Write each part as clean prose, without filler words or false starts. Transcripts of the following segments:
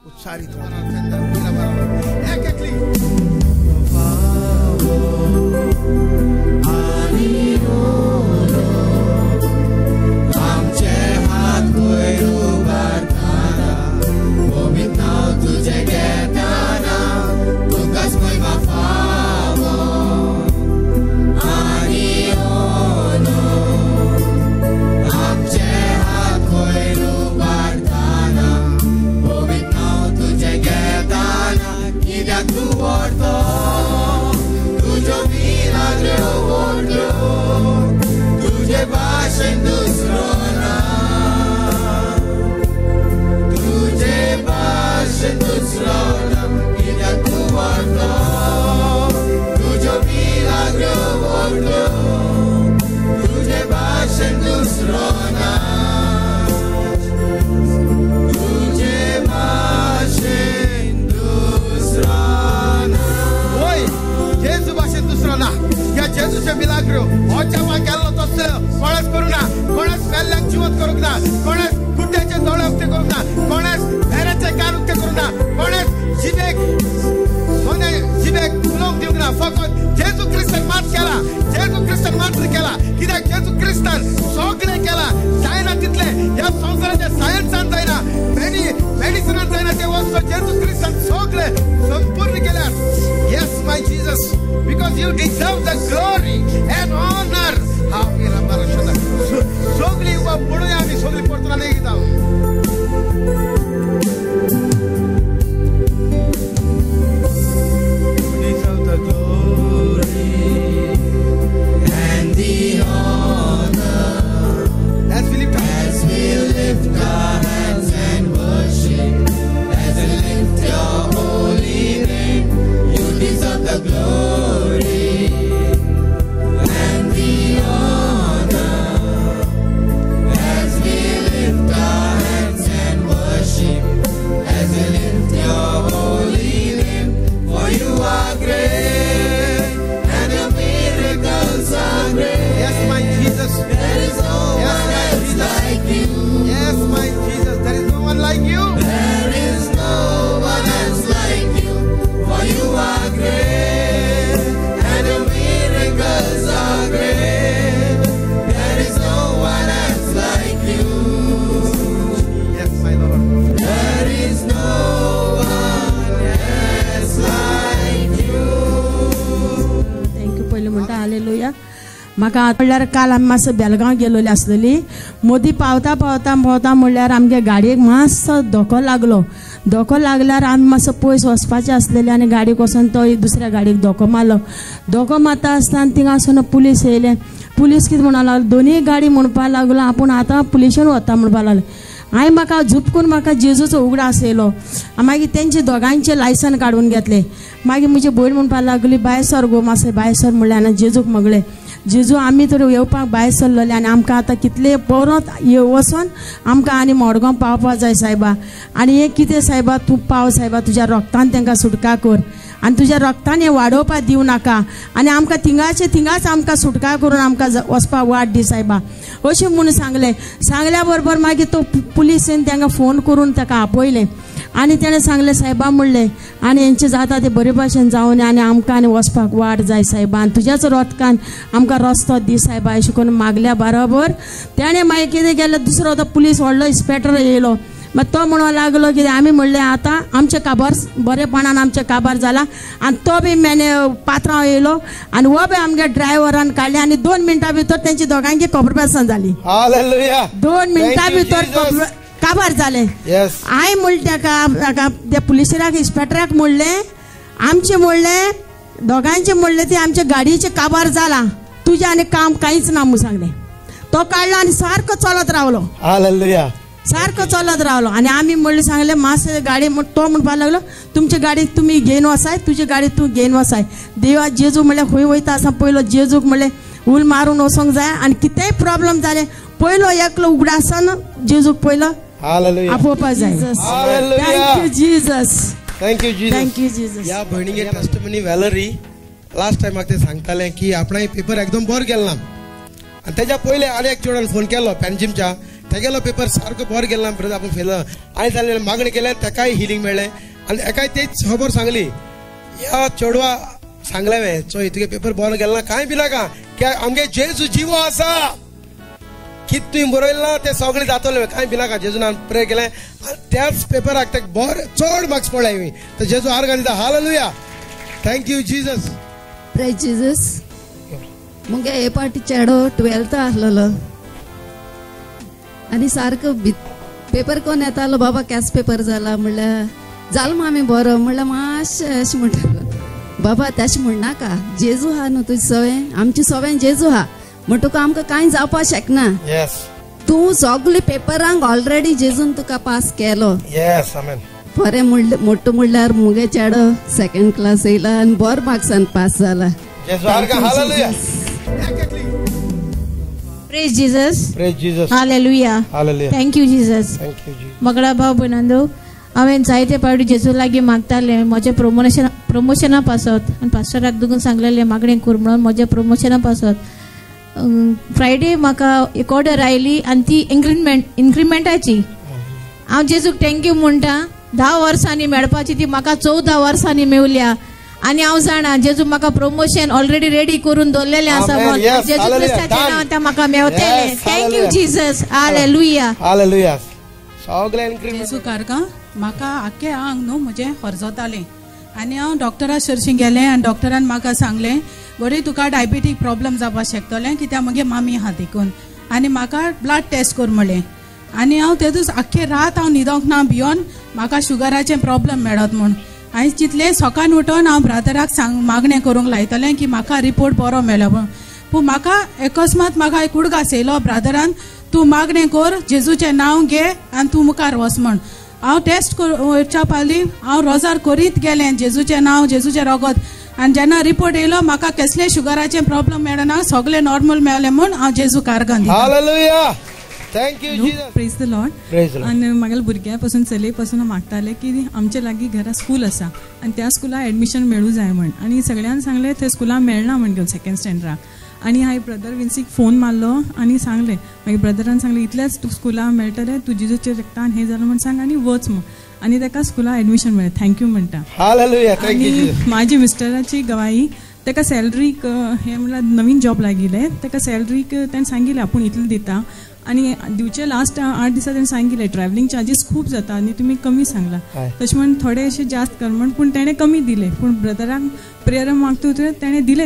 उत्साहित मिलाग्रो ओचावा केल्लो तसले कोणास करू ना कोणास वेल्ल्याक जिवंत करूंक ना कोणास गुड्ड्याचे दोळे उक्ते करूंक ना कोणास भेरेचे कान उक्ते करूंक ना कोणास जिबेक उलोवंक दिवंक ना फकत जेजू क्रिस्तान मात केला जेजू क्रिस्तान मात्र केला कित्याक जेजू क्रिस्तान सगळें केला जायना तितले ह्या संवसाराच्या सायन्सान जायना मेडिसिनान जायना ते वस्तू जेजू क्रिस्तान सगळें संपूर्ण केल्यात yes my Jesus because you deserve the glory and honor how we rabarashana sogli wa buduya mi sogli portuna legita deserve the glory and the honor as we lift our hands and worship as we lift your holy name you deserve the glory and the honor as we lift our hands and worship as we lift your holy name for you are great and your miracles are great yes my Jesus there is no one else like you yes my Jesus there is no one like you there is no one else like you for you are great and your miracles are great there is no one else like you yes my Lord there is no one else like you thank you पहिले म्हणटा hallelujah म्हाका म्हणल्यार काल आमी मातसो बेलगांव गेलोली आसलेली मोदी पावता म्हणल्यार आमगे गाडयेक मातसो धोको लागल्यार आमी मातसो पयस वचपाचें आसलेलें आनी गाडयेक वचोन तो दुसऱ्या गाडयेक धोको मारता आसतना थिंगासून पुलीस येयलें पुलीस कितें म्हणूंक लागलो दोनूय गाडी म्हणपाक लागलो आपूण आतां पुलिशेन वता म्हणपाक लागलें हांवें म्हाका झुपकून म्हाका जेजूचो उगडास येयलो मागीर तेंचे दोगांयचे लायसन काडून घेतले मागीर म्हजी भयण म्हणपाक लागली भायर सर गो मातशें भायर सर म्हणलें आनी जेजूक म्हणलें जेजू आमी तर येवपाक भायर सरलेले आनी आमकां आतां कितले परत वचोन आमकां आनी मडगांव पावपाक जाय सायबा आनी हें कितें सायबा तूं पाव सायबा तुज्या रोगतान तांकां सुटका कर आनी तुज्या रोगतान हें वाडोवपाक दिवं नाका आनी आमकां थिंगाच आमकां सुटका करून आमकां वचपाक वाट दी सायबा अशें म्हणून सांगल्या बरोबर मागीर तो पुलिसेन तांकां फोन करून ताका आपयलें आनी तेणें सांगलें सायबा म्हणलें आनी हेंचें जाता तें बरे भाशेन जावन आनी आमकां आनी वचपाक वाट जाय सायबा आनी तुज्याच रोगतान आमकां रस्तो दी सायबा अशें करून मागल्या बरोबर तेणें मागीर कितें केलें दुसरो तो पुलीस व्हडलो इन्स्पेक्टर येयलो मागीर तो म्हणूंक लागलो कितें आमी म्हणलें आतां आमचें काबार बरेपणान आमचें काबार जाला आनी तो बी पात्रांव येयलो आनी हो बी आमगे ड्रायव्हरान काडलें आनी 2 मिनटां भितर तेंची दोगांयची खबरपासन जाली 2 मिनटां भितर काबार जालें हांवें म्हणलें ताका त्या पुलिसाक इन्स्पेक्टराक म्हणलें आमचें म्हणलें दोगांयचें म्हणलें ती आमच्या गाडयेचें काबार जाला तुजें आनी काम कांयच ना म्हणून सांगलें तो काडलो आनी सारको चलत रावलो आनी आमी म्हणलें सांगलें मातशें गाडी तो म्हणपाक लागलो तुमचे गाडयेक तुमी घेवन वचाय तुजी गाडी तूं घेवन वचाय देवा जेजू म्हणल्यार खंय वयता आसा पयलो जेजूक म्हणलें उल मारून वचोंक जाय आनी कितेंय प्रॉब्लेम जालें पयलो एकलो उगडासन जेजूक पयलो आपोवपाक जाय थँक यू जीसस या भयणीगे टेस्टिमनी वॅलरी लास्ट टायम म्हाका ते सांगतालें की आपणाय पेपर एकदम बरो गेलो ना आनी तेज्या पयले आनी एक चेडवान फोन केलो पॅनजिमच्या तेगेलो पेपर सारको बरो गेलो ना आपण फेल आनी जालें मागणी केलें तेकाय हिलींग मेळ्ळें आनी एकाय तेच खबर सांगली या चेडवा सांगलें हांवें चोय तुगे पेपर बरो गेलो ना कांय भिला का कित्याक आमगे जेजू जिवो आसा कित तुवें बरयलें ते सगळें जातलें कांय भिला का जेजून हांवें प्रे केलें आनी त्याच पेपराक तेका बरें चड मार्क्स पडले तर जेजू आर्गां दिता hallelujah thank you Jesus praise Jesus मुगे हे पाटी चेडो 12th आसलेलो आनी सारको पेपर कोण येतालो बाबा केस पेपर जाला म्हणल्यार जालो मामी बरो म्हणल्यार मातशें अशें म्हणटा बाबा तशें म्हणनाका जेजू हा न्हू तुजें सवें आमचें सवें जेजू हा म्हण तुका आमकां कांय जावपा शकना तूं सगळे पेपरांक ऑलरेडी जेजून तुका पास केलो बरें मोट्टो म्हणल्यार मुगे चेडो 2nd क्लास येयला आनी बरो मार्क्सान पास जाला Praise Jesus. Praise Jesus. Hallelujah. Hallelujah. Thank you Jesus. Thank you Jesus. मगळा भाव भयणांदो हांवें जायते फावटी जेजू लागीं मागतालें म्हजें प्रमोशना पासत आनी पास्टराक दुगून सांगलेलें मागणें कर म्हणून म्हजें प्रमोशना पासत फ्रायडे म्हाका एक ऑर्डर आयली आनी ती इन्क्रिमेंटाची हांव जेजूक थँक्यू म्हणटा 10 वर्सांनी मेळपाची ती म्हाका 14 वर्सांनी मेवल्या आनी हांव जाणा जेजू म्हाका प्रमोशन ऑलरेडी रेडी करून दवरलेलें आसा म्हणून जेजू क्रिस्ताच्या नांवान तें म्हाका मेवतलें थँक्यू जीसस हालेलुया हालेलुया सगळे इन्क्रिमेंट जेजू कारका म्हाका आख्खे आंग न्हू म्हजें हरजतालें आनी हांव डॉक्टरा सरशीं गेलें आनी डॉक्टरान म्हाका सांगलें बरें तुका डायबिटीक प्रॉब्लम जावपाक शकतलें कित्याक म्हगे मामी आहा देखून आनी म्हाका ब्लड टेस्ट कर म्हणलें आनी हांव तेदूच आख्खे रात हांव न्हिदोंक ना भियोन म्हाका शुगराचें प्रॉब्लम मेळत म्हूण हांवें चिंतलें सकाळीं उठोन हांव ब्रादराक मागणें करूंक लायतलें की म्हाका रिपोर्ट बरो मेळ्ळो म्हूण पूण म्हाका अकस्मात म्हाका एक कुडकास येयलो ब्रादरान तूं मागणें कर जेजूचें नांव घे आनी तूं मुखार वच म्हूण हांव टेस्ट करच्या पयलीं हांव रोजार करीत गेलें जेजूचें नांव जेजूचें रगत आनी जेन्ना रिपोर्ट येयलो म्हाका कसलें शुगराचें प्रॉब्लम मेळना सगळें नॉर्मल मेळ्ळें म्हूण हांव जेजू कारगान दिता hallelujah thank you Jesus praise the Lord आनी म्हागेल्या भुरग्यां पासून चलये पासून मागतालें की आमच्या लागीं घरा स्कूल आसा आनी त्या स्कुलाक एडमिशन मेळूं जाय म्हण आनी सगळ्यांनी सांगलें थंय स्कुलाक मेळना म्हण घेवन 2nd स्टँडर्डाक आनी हांवें ब्रदर विन्सीक फोन मारलो आनी सांगलें मागीर ब्रदरान सांगलें इतलेंच तूं स्कुलाक मेळटलें तूं जेजूचें रक्तान हें जालें म्हण सांग आनी वच म्हण आनी ताका स्कुलाक एडमिशन मेळ्ळें थँक्यू म्हणटा आनी म्हाजी मिस्टराची गवाही ताका सॅलरीक हें म्हणल्यार नवीन जॉब लागिल्लें ताका सॅलरीक ताणें सांगिल्लें आपूण इतलें दिता आनी दिवचे लास्ट 8 दिसा ताणें सांगिल्लें ट्रॅव्हलिंग चार्जीस खूब जाता आनी तुमी कमी सांगला तशें म्हण थोडे अशें जास्त कर म्हण पूण ताणें कमी दिले पूण ब्रदराक प्रेयर मागता ताणें दिलें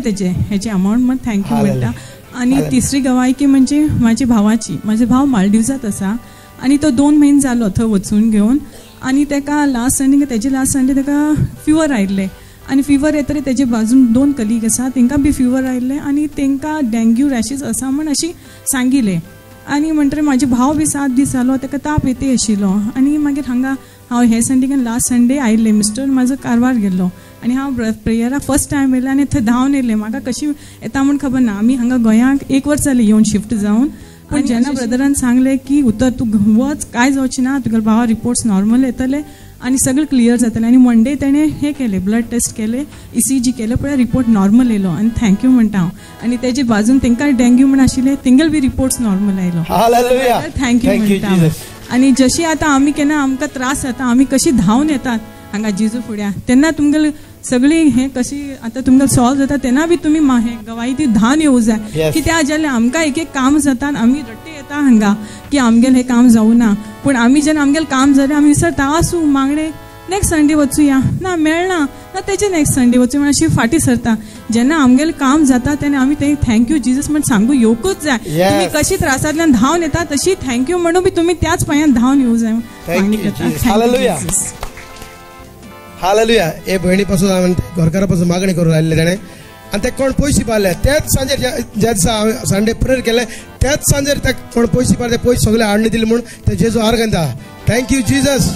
हेचे अमावंट म्हण थँक्यू म्हणटा आनी तिसरी गवायकी म्हणजे म्हाज्या भावाची म्हाजो भाव मालदिव्सात आसा आनी तो 2 म्हयने जालो थंय वचून घेवन आनी ताका लास्ट संडे ताका फिवर आयिल्लें आनी फिवर येतरी तेजे बाजून 2 कलीग आसा तांकां बी फिवर आयिल्लें आनी तांकां डेंग्यू रॅशीज आसा म्हण अशी सांगिल्लें आनी म्हणटरी म्हाजे भाव बी 7 दीस जालो ताका ताप येते आशिल्लो आनी मागीर हांगा हांव हे संडेच्यान लास्ट संडे आयिल्लें मिस्टर म्हाजो कारवार गेल्लो आनी हांव प्रेयराक फर्स्ट टायम येयलें आनी थंय धांवन येयलें म्हाका कशी येता म्हण खबर ना आमी हांगा गोंयांक 1 वर्स जालें येवन शिफ्ट जावन पूण जेन्ना ब्रदरान सांगलें की उतर तूं वच कांय जावचें ना तुगेले भावा रिपोर्ट्स नॉर्मल येतले आनी सगळें क्लियर जातलें आनी मंडे ताणें हें केलें ब्लड टेस्ट केलें ECG केलें पळय रिपोर्ट नॉर्मल येयलो आनी थँक्यू म्हणटा हांव आनी तेजे बाजून तांकां डेंग्यू म्हण आशिल्लें तेंगेल बी रिपोर्ट्स नॉर्मल आयलो थँक्यू म्हणटा आनी जशी आतां आमी केन्ना आमकां त्रास जाता आमी कशी धांवन येतात हांगा जेजू फुड्या तेन्ना तुमगेले सगळी हें कशी आतां तुमगेलें सॉल्व जाता तेन्ना बी तुमी हें गवाही ती धावन येवं जाय कित्याक जाल्यार आमकां एक काम जाता आमी रट्टे येता हांगा की आमगेलें हें काम जावं ना पूण आमी जेन्ना आमगेलें काम जालें आमी विसरता आसूं मागणे नेक्स्ट संडे वचुया ना मेळना ना तेजे नेक्स्ट संडे वचूया म्हण अशी फाटी सरता जेन्ना आमगेलें काम जाता तेन्ना आमी ते थँक्यू जिजस म्हण सांगू येवकूच जाय तुमी कशी त्रासांतल्यान धांवन येता तशी थँक्यू म्हणून बी तुमी त्याच पांयान धांवन येवं जाय हालेलुया हे भयणी पासून हांवें घरकारा पासून मागणी करून आयिल्लें ताणें आनी ते कोण पयशे पावले तेच सांजेर ज्या दिसा हांवें संडे प्रेयर केलें त्याच सांजेर ते कोण पयशे पावले ते पयशे सगळे हाडून दिले म्हूण ते जेजू आर्गां दिता थँक्यू जिजस